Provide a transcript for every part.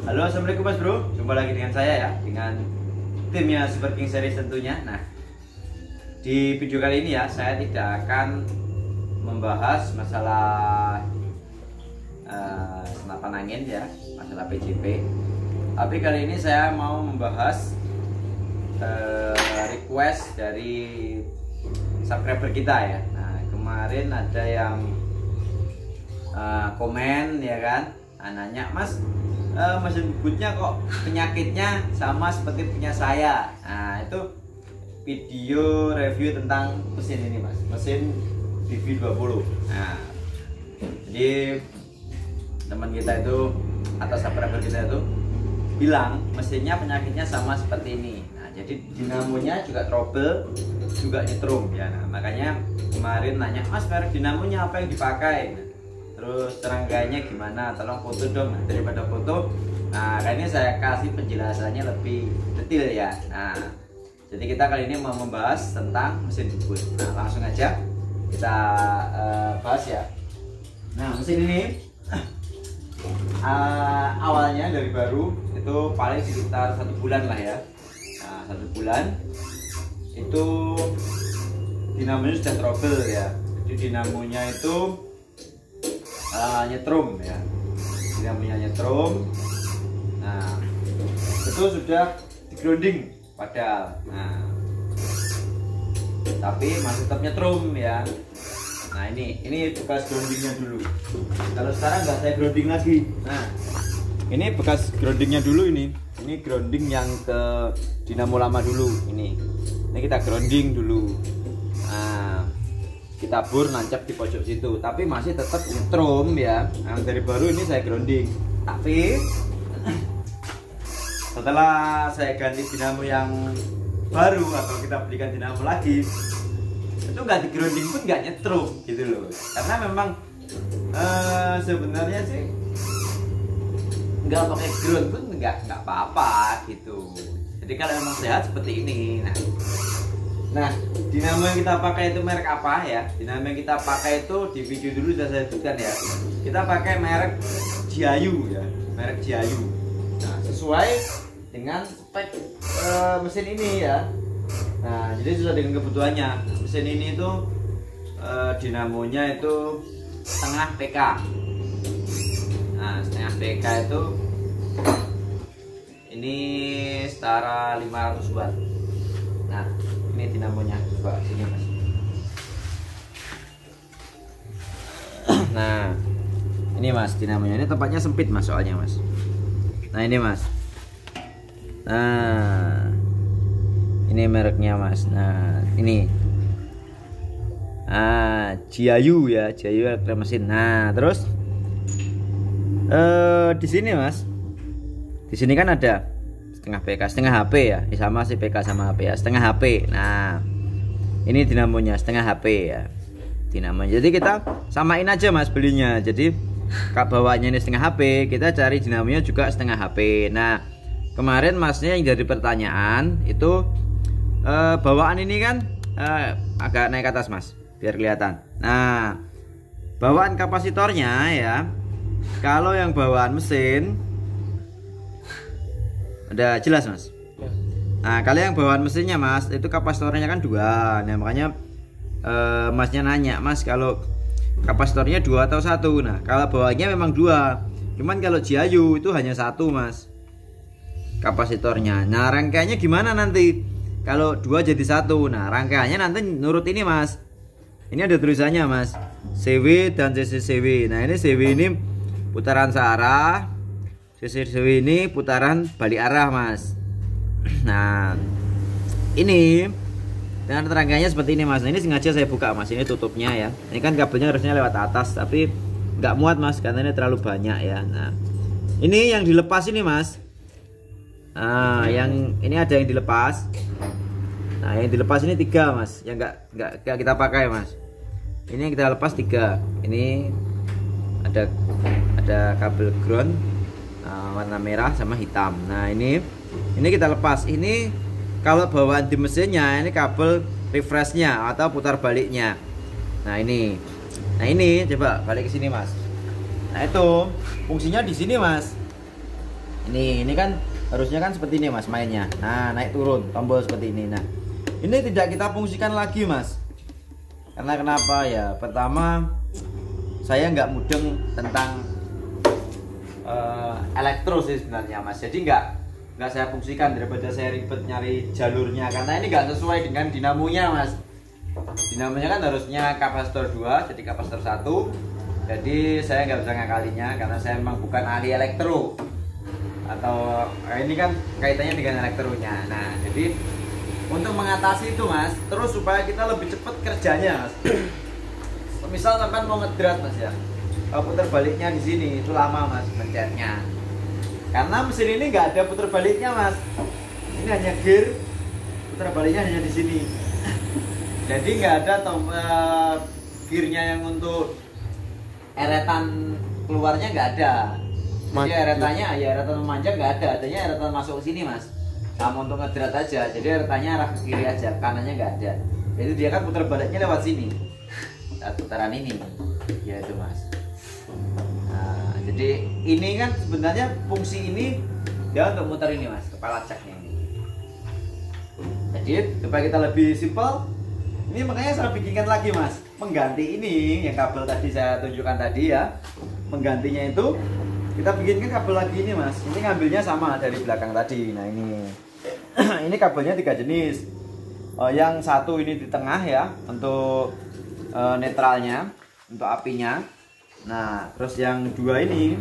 Halo, assalamualaikum Mas Bro. Jumpa lagi dengan saya ya, dengan timnya Super King Series tentunya. Nah, di video kali ini ya, saya tidak akan membahas masalah senapan angin ya, masalah PJP. Tapi kali ini saya mau membahas request dari subscriber kita ya. Nah, kemarin ada yang komen ya kan, nanya, Mas, mesin bubutnya kok penyakitnya sama seperti punya saya. Nah, itu video review tentang mesin ini Mas, mesin DV20. Nah, jadi teman kita itu atau subscriber kita itu bilang mesinnya penyakitnya sama seperti ini. Nah, jadi dinamonya juga trouble, juga nyetrum ya. Nah, makanya kemarin nanya, Mas, merek dinamonya apa yang dipakai? Terus terangganya gimana, tolong foto dong. Nah, daripada foto, nah kali ini saya kasih penjelasannya lebih detail ya. Nah, jadi kita kali ini mau membahas tentang mesin bubut. Nah, langsung aja kita bahas ya. Nah, mesin ini awalnya dari baru itu paling sekitar 1 bulan lah ya. Nah, 1 bulan itu dinamonya sudah trouble ya. Jadi dinamonya itu nyetrum ya, dinamonya nyetrum. Nah, itu sudah di grounding padahal, nah tapi masih tetap nyetrum ya. Nah, ini bekas groundingnya dulu. Kalau sekarang nggak saya grounding lagi. Nah, ini bekas groundingnya dulu. Ini grounding yang ke dinamo lama dulu. Ini kita grounding dulu. Nah, kita bor nancap di pojok situ, tapi masih tetap nyetrum ya. Yang dari baru ini saya grounding, tapi setelah saya ganti dinamo yang baru atau kita belikan dinamo lagi, itu nggak di grounding pun nggak nyetrum gitu loh. Karena memang sebenarnya sih nggak pakai ground pun nggak apa-apa gitu. Jadi kalau memang sehat seperti ini. Nah, dinamo yang kita pakai itu merek apa ya? Dinamo yang kita pakai itu di video dulu sudah saya sebutkan ya. Kita pakai merek Jiayu ya, merek Jiayu. Nah, sesuai dengan spek mesin ini ya. Nah, jadi sudah dengan kebutuhannya. Mesin ini itu dinamonya itu setengah PK. Nah, setengah PK itu ini setara 500 watt. Nah, ini dinamonya, coba sini Mas. Nah, ini Mas dinamonya. Ini tempatnya sempit Mas soalnya Mas. Nah, ini Mas. Nah, ini mereknya Mas. Nah, ini Jiayu ya, Jiayu elektrik mesin. Nah, terus di sini Mas, di sini kan ada setengah PK, setengah HP ya, sama si PK sama HP ya, setengah HP. Nah, ini dinamonya setengah HP ya, dinamonya. Jadi kita samain aja Mas belinya. Jadi kak bawanya ini setengah HP, kita cari dinamonya juga setengah HP. Nah, kemarin Masnya yang jadi pertanyaan itu bawaan ini kan agak naik ke atas Mas, biar kelihatan. Nah, bawaan kapasitornya ya, kalau yang bawaan mesin udah jelas Mas. Nah, kalau yang bawaan mesinnya Mas, itu kapasitornya kan 2. Nah, makanya Masnya nanya, Mas, kalau kapasitornya 2 atau 1. Nah, kalau bawahnya memang 2. Cuman kalau Jiayu itu hanya 1 Mas kapasitornya. Nah, rangkaiannya gimana nanti? Kalau 2 jadi 1. Nah, rangkaiannya nanti nurut ini Mas. Ini ada tulisannya Mas, CW dan CCCW. Nah, ini CW ini putaran searah, CCCW ini putaran balik arah Mas. Nah, ini dengan terangganya seperti ini Mas. Nah, ini sengaja saya buka Mas, ini tutupnya ya. Ini kan kabelnya harusnya lewat atas, tapi nggak muat Mas karena ini terlalu banyak ya. Nah, ini yang dilepas ini Mas. Nah, yang ini ada yang dilepas. Nah, yang dilepas ini 3 Mas, yang nggak kita pakai Mas. Ini yang kita lepas 3. Ini ada kabel ground warna merah sama hitam. Nah, ini kita lepas. Ini kalau bawaan di mesinnya ini kabel refreshnya atau putar baliknya. Nah, ini coba balik ke sini Mas. Nah, itu fungsinya di sini Mas. Ini kan harusnya kan seperti ini mas mainnya. Nah naik turun tombol seperti ini. Nah ini tidak kita fungsikan lagi mas. Karena kenapa ya? Pertama saya nggak mudeng tentang elektro sih sebenarnya mas. Jadi nggak saya fungsikan daripada saya ribet nyari jalurnya. Karena ini nggak sesuai dengan dinamonya mas. Dinamonya kan harusnya kapasitor 2 jadi kapasitor 1. Jadi saya nggak bisa ngakalinya karena saya memang bukan ahli elektro. Atau ini kan kaitannya dengan elektronya. Nah jadi untuk mengatasi itu mas, terus supaya kita lebih cepat kerjanya mas. Misal sampai mau ngedrat mas ya, kalau putar baliknya di sini itu lama mas pencetnya. Karena mesin ini nggak ada putar baliknya mas. Ini hanya gear, putar baliknya hanya di sini. Jadi nggak ada gearnya yang untuk eretan keluarnya nggak ada. Jadi eretannya ya eretan memanjang nggak ada, adanya eretan masuk ke sini mas. Sama untuk ngedrat aja, jadi eretannya arah ke kiri aja, kanannya nggak ada. Jadi dia kan putar baliknya lewat sini, saat putaran ini, ya itu mas. Nah, jadi ini kan sebenarnya fungsi ini dia untuk muter ini mas, kepala caknya ini. Jadi supaya kita lebih simpel, ini makanya saya bikinkan lagi mas, mengganti ini yang kabel tadi saya tunjukkan tadi ya, menggantinya itu kita bikinkan kabel lagi ini mas. Ini ngambilnya sama dari belakang tadi. Nah ini ini kabelnya 3 jenis. Yang satu ini di tengah ya untuk netralnya, untuk apinya. Nah terus yang 2 ini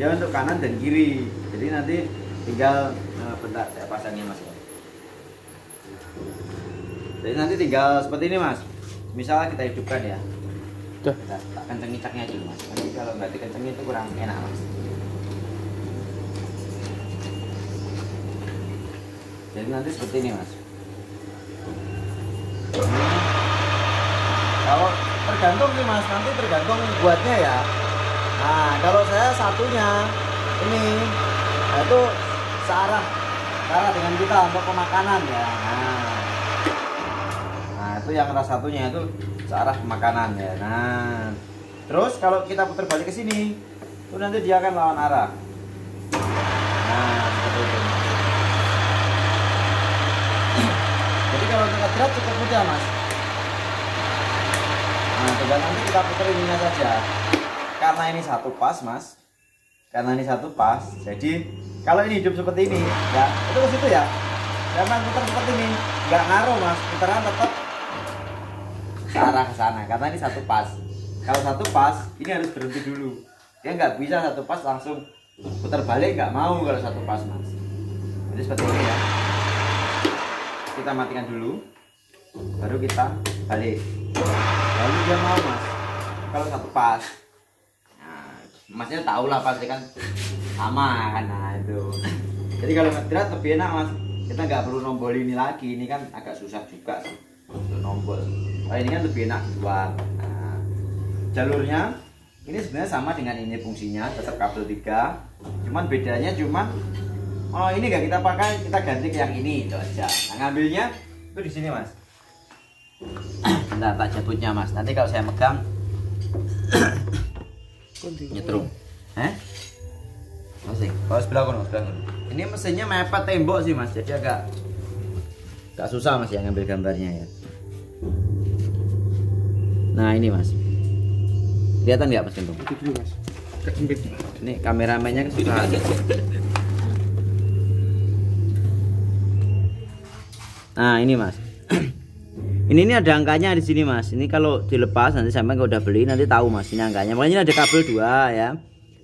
ya untuk kanan dan kiri. Jadi nanti tinggal bentar saya pasangin mas. Jadi nanti tinggal seperti ini mas. Misalnya kita hidupkan ya. Kita kencengin caknya aja mas. Nanti kalau nggak dikencengin itu kurang enak mas. Jadi nanti seperti ini mas. Kalau tergantung sih mas, nanti tergantung buatnya ya. Nah kalau saya satunya ini, nah itu searah dengan kita untuk pemakanan ya. Nah itu yang arah satunya itu searah pemakanan ya. Nah terus kalau kita putar balik ke sini, itu nanti dia akan lawan arah. Nah seperti itu. Jadi kalau untuk ngedrat cukup mudah mas. Nah tinggal nanti kita putar ininya saja. Karena ini satu pas mas. Karena ini satu pas. Jadi kalau ini hidup seperti ini, ya itu ke situ ya. Jangan putar seperti ini, nggak ngaruh mas. Putaran tetap ke arah ke sana. Karena ini satu pas. Kalau satu pas, ini harus berhenti dulu. Dia nggak bisa satu pas langsung putar balik, nggak mau kalau satu pas mas. Jadi seperti ini ya. Kita matikan dulu, baru kita balik. Lalu dia mau mas, kalau satu pas. Nah, masnya tahu lah pasti kan sama kan. Nah itu. Jadi kalau ngedrat lebih enak mas. Kita nggak perlu nombol ini lagi. Ini kan agak susah juga sih untuk nombol. Nah, ini kan lebih enak keluar. Nah, jalurnya ini sebenarnya sama dengan ini fungsinya, tetap kabel 3. Cuman bedanya oh ini nggak kita pakai, kita ganti ke yang ini itu aja. Nah ngambilnya itu di sini mas. Bentar tak jatuhnya mas. Nanti kalau saya megang nyetrum. Masih. Kalau sebelah kono. Ini mesinnya mepet tembok sih mas. Jadi agak susah mas ya ngambil gambarnya ya. Nah ini mas. Kelihatan nggak mas Kentung? Mas. Ini kameramennya susah. Nah ini mas. ini ada angkanya di sini mas. Ini kalau dilepas nanti sampai kalau udah beli nanti tahu mas ini angkanya. Makanya ini ada kabel 2 ya.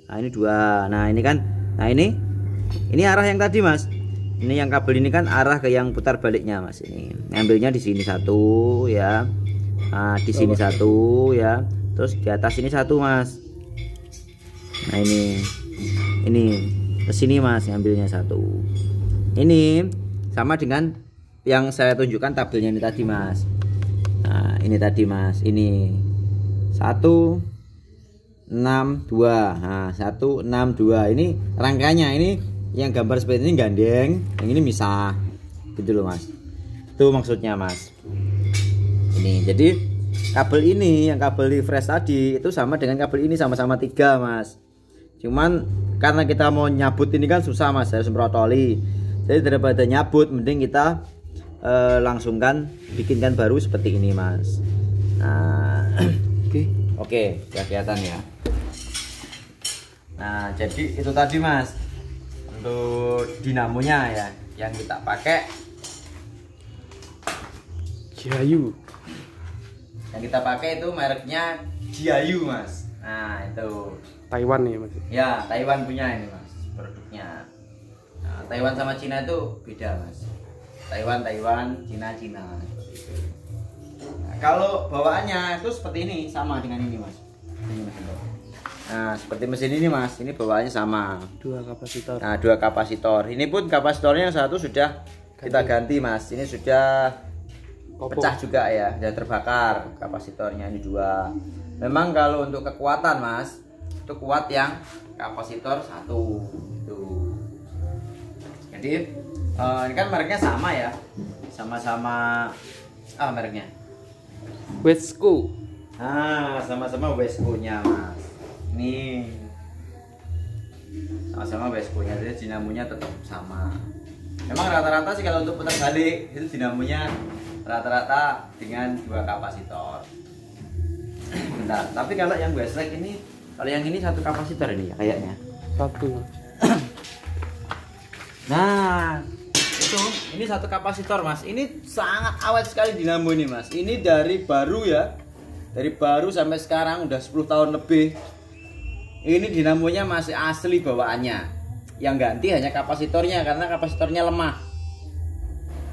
Nah ini 2. Nah ini kan. Nah ini arah yang tadi mas. Ini yang kabel ini kan arah ke yang putar baliknya mas. Ini ngambilnya di sini 1 ya. Nah di sini 1 ya. Terus di atas ini 1 mas. Nah ini ke sini mas ngambilnya 1. Ini sama dengan yang saya tunjukkan tabelnya ini tadi mas. Nah ini tadi mas. Ini 1 6 2. Nah 1 6 2. Ini rangkanya. Ini yang gambar seperti ini gandeng, yang ini misah gitu loh mas. Itu maksudnya mas. Ini jadi kabel ini, yang kabel refresh tadi itu sama dengan kabel ini, sama-sama 3 mas. Cuman karena kita mau nyabut ini kan susah mas, harus semprot oli. Jadi daripada nyabut mending kita langsungkan bikinkan baru seperti ini mas. Nah oke ya kelihatan ya. Nah jadi itu tadi mas untuk dinamonya ya yang kita pakai Jiayu. Yang kita pakai itu mereknya Jiayu mas. Nah itu Taiwan ya mas. ya Taiwan punya ini mas produknya. Nah, Taiwan sama Cina itu beda mas. Taiwan, Cina. Nah, kalau bawaannya itu seperti ini, sama dengan ini mas. Nah seperti mesin ini mas, ini bawaannya sama. 2 kapasitor. Nah 2 kapasitor. Ini pun kapasitornya yang satu sudah kita ganti mas. Ini sudah pecah juga ya, sudah terbakar kapasitornya ini 2. Memang kalau untuk kekuatan mas, itu kuat yang kapasitor 1 tuh. Jadi ini kan mereknya sama ya, sama-sama mereknya Wesco. Nah sama-sama Wesco nya mas. Ini sama-sama Wesco nya, jadi dinamonya tetap sama. Memang rata-rata sih kalau untuk putar balik itu dinamonya rata-rata dengan 2 kapasitor. Bentar, tapi kalau yang Westlake ini, kalau yang ini 1 kapasitor ini ya kayaknya. 1. Nah itu ini 1 kapasitor mas. Ini sangat awet sekali dinamo ini mas. Ini dari baru ya, dari baru sampai sekarang udah 10 tahun lebih. Ini dinamonya masih asli bawaannya. Yang ganti hanya kapasitornya karena kapasitornya lemah.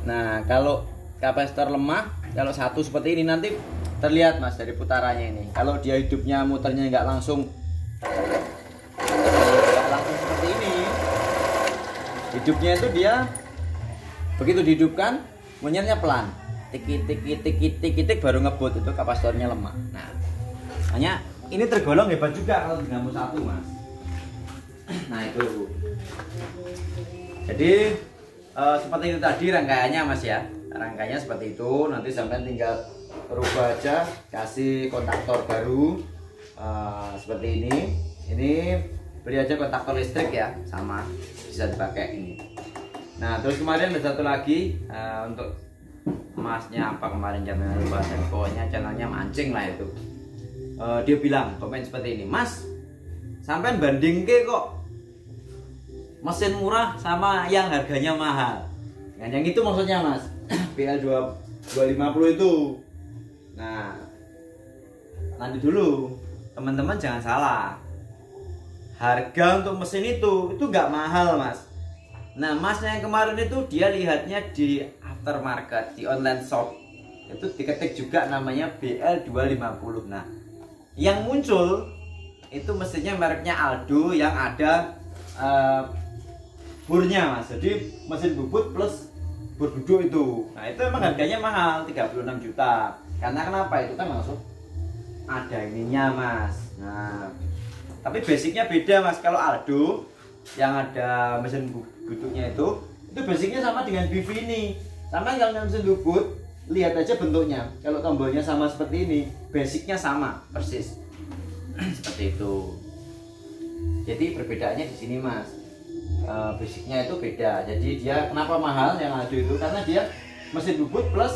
Nah kalau kapasitor lemah, kalau 1 seperti ini nanti terlihat mas dari putarannya ini. Kalau dia hidupnya muternya nggak langsung seperti ini, hidupnya itu dia begitu dihidupkan munyernya pelan, tik baru ngebut, itu kapasitornya lemah. Nah hanya ini tergolong hebat juga kalau dinamo 1 mas. Nah itu jadi seperti itu tadi rangkaiannya mas ya. Rangkaiannya seperti itu, nanti sampai tinggal berubah aja, kasih kontaktor baru seperti ini. Ini beli aja kontaktor listrik ya, sama bisa dipakai ini. Nah terus kemarin ada satu lagi untuk masnya apa kemarin channelnya lupa, pokoknya channelnya mancing lah itu. Dia bilang komen seperti ini, mas sampai banding ke kok mesin murah sama yang harganya mahal. Nah yang itu maksudnya mas BL 250 itu. Nah nanti dulu teman-teman jangan salah, harga untuk mesin itu nggak mahal mas. Nah masnya yang kemarin itu dia lihatnya di aftermarket, di online shop itu diketik juga namanya BL 250. Nah yang muncul itu mesinnya mereknya Aldo yang ada burnya mas, jadi mesin bubut plus bur duduk itu. Nah itu emang harganya mahal 36 juta. Karena kenapa? Itu kan langsung ada ininya mas. Nah tapi basicnya beda mas. Kalau Aldo yang ada mesin bubutnya itu basicnya sama dengan BV ini. Sama yang mesin bubut, lihat aja bentuknya. Kalau tombolnya sama seperti ini, basicnya sama persis seperti itu. Jadi perbedaannya di sini mas. Basicnya itu beda. Jadi dia kenapa mahal yang Aldo itu, karena dia mesin bubut plus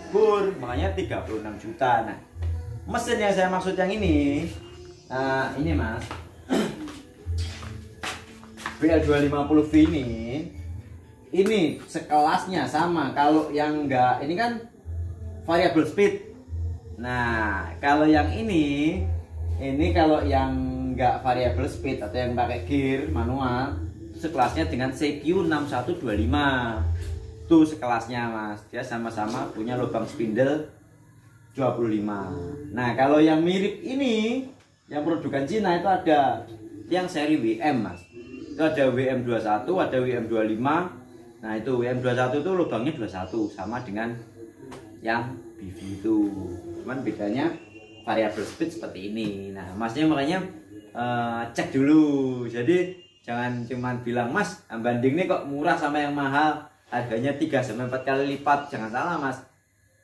bur, makanya 36 juta. Nah mesin yang saya maksud yang ini mas BL 250V ini sekelasnya sama. Kalau yang enggak ini kan variable speed. Nah kalau yang ini kalau yang enggak variable speed atau yang pakai gear manual, sekelasnya dengan CQ 6125 tuh sekelasnya mas. Dia sama-sama punya lubang spindle 25. Nah kalau yang mirip ini yang produkan Cina itu ada yang seri WM mas. Itu ada WM21, ada WM25. Nah itu WM21 itu lubangnya 21 sama dengan yang BV itu. Cuman bedanya variable speed seperti ini. Nah masnya makanya cek dulu. Jadi jangan cuman bilang mas banding ini kok murah sama yang mahal, harganya 3-4 kali lipat. Jangan salah mas,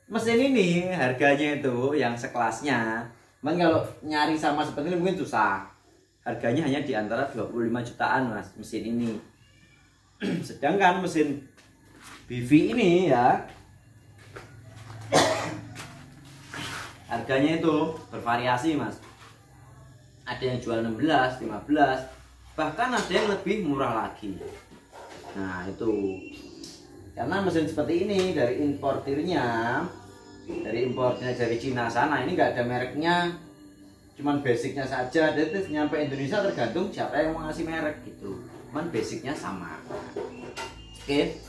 mesin ini harganya itu yang sekelasnya. Cuman kalau nyari sama seperti ini mungkin susah. harganya hanya di antara 25 jutaan mas mesin ini. Sedangkan mesin BV ini ya harganya itu bervariasi mas, ada yang jual 16, 15, bahkan ada yang lebih murah lagi. Nah itu karena mesin seperti ini dari importirnya dari Cina sana, ini nggak ada mereknya, cuman basicnya saja. Jadi nyampe Indonesia tergantung siapa yang mau ngasih merek gitu, cuman basicnya sama. Oke,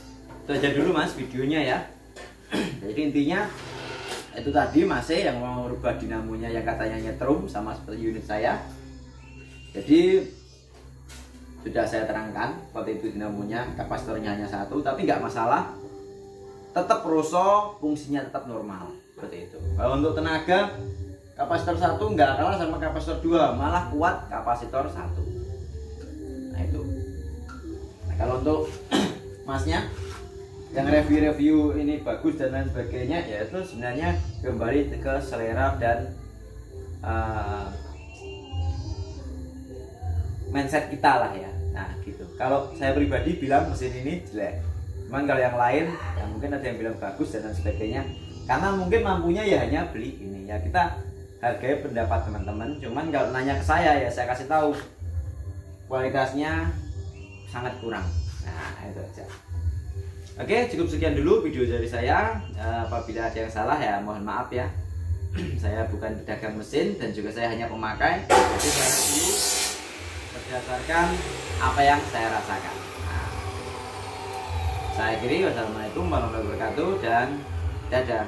itu aja dulu mas videonya ya. Jadi intinya itu tadi masih yang mau merubah dinamonya yang katanya nyetrum sama seperti unit saya. Jadi sudah saya terangkan seperti itu dinamonya, kapasitornya hanya satu, tapi nggak masalah, tetap roso, fungsinya tetap normal seperti itu. Kalau untuk tenaga, kapasitor satu nggak kalah sama kapasitor 2, malah kuat kapasitor 1. Nah itu. Nah kalau untuk masnya yang review ini bagus dan lain sebagainya, ya itu sebenarnya kembali ke selera dan mindset kita lah ya. Nah gitu. Kalau saya pribadi bilang mesin ini jelek, cuman kalau yang lain ya mungkin ada yang bilang bagus dan lain sebagainya, karena mungkin mampunya ya hanya beli ini. Ya kita hargai pendapat teman-teman, cuman kalau nanya ke saya ya saya kasih tahu kualitasnya sangat kurang. Nah itu aja. Oke, cukup sekian dulu video dari saya. Apabila ada yang salah ya mohon maaf ya. Saya bukan pedagang mesin dan juga saya hanya pemakai. Jadi saya review berdasarkan apa yang saya rasakan. Nah, saya akhiri, wassalamualaikum warahmatullahi wabarakatuh dan dadah.